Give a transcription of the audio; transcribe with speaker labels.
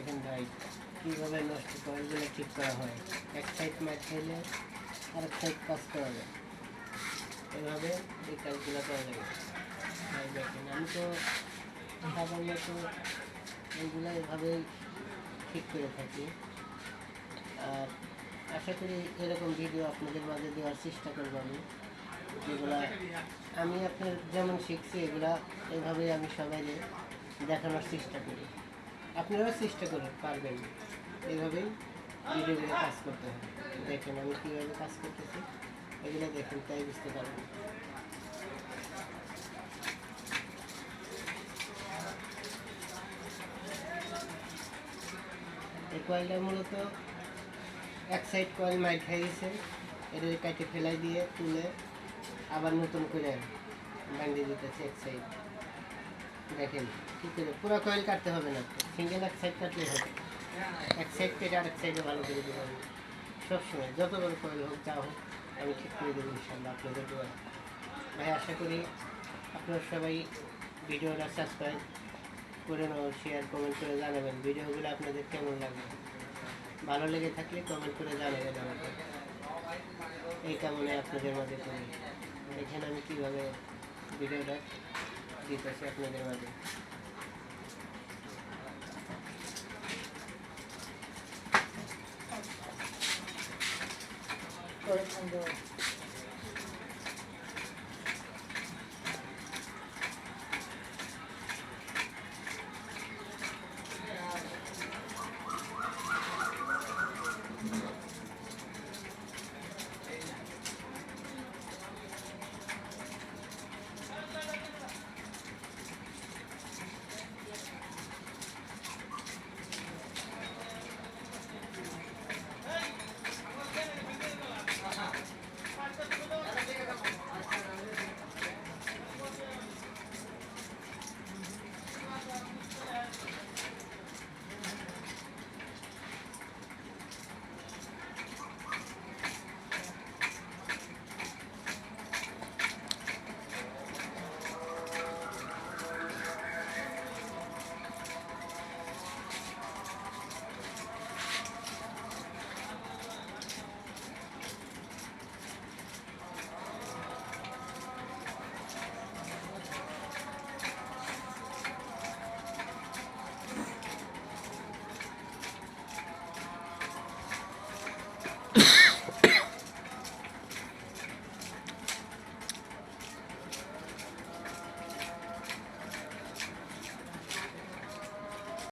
Speaker 1: দেখেন ভাই কীভাবে নষ্ট কয়েলগুলো ঠিক করা হয়। এক সাইড মাইট খাইলে আরেক সাইড কাজ করা যায়, এভাবে এই কাজগুলো করা যাবে। ভাই দেখেন আমি তো সাধারণত এইগুলো এভাবেই ঠিক করে থাকি। আর আশা করি এরকম ভিডিও আপনাদের মাঝে দেওয়ার চেষ্টা করবো আমি, যেগুলা আমি আপনার যেমন শিখছি এগুলা এইভাবেই আমি সবাই দেখানোর চেষ্টা করি। আপনারাও চেষ্টা করুন, পারবেন। এইভাবেই ভিডিওগুলো কাজ করতে হবে। দেখেন আমি কীভাবে কাজ করতেছি, এগুলো দেখেন, তাই বুঝতে পারবেন। এই কয়েলটা মূলত এক সাইড কয়েল মাইট হয়ে গেছে, এটা কাটে ফেলাই দিয়ে তুলে আবার নতুন করে বাঁধিয়ে দিতেছে এক সাইড। দেখেন কী করে পুরো কয়েল কাটতে হবে না, সিঙ্গেল এক সাইড কাটলে হবে। এক সাইড কেটে আরেক সাইডে ভালো করে দেবেন। সবসময় যত বড় কয়েল হোক যা হোক আমি ঠিক করে দেবো ইনশাল্লাহ আপনাদের দোয়া। ভাই আশা করি আপনারা সবাই ভিডিওটা সাবস্ক্রাইব করে নেওয়া, শেয়ার কমেন্ট করে জানাবেন ভিডিওগুলো আপনাদের কেমন লাগবে। ভালো লেগে থাকলে কমেন্ট করে জানাবেন আমাকে, এই কামনে আপনাদের মাঝে করি। এখানে আমি কীভাবে ভিডিওটা দিতেছি আপনাদের মাঝে।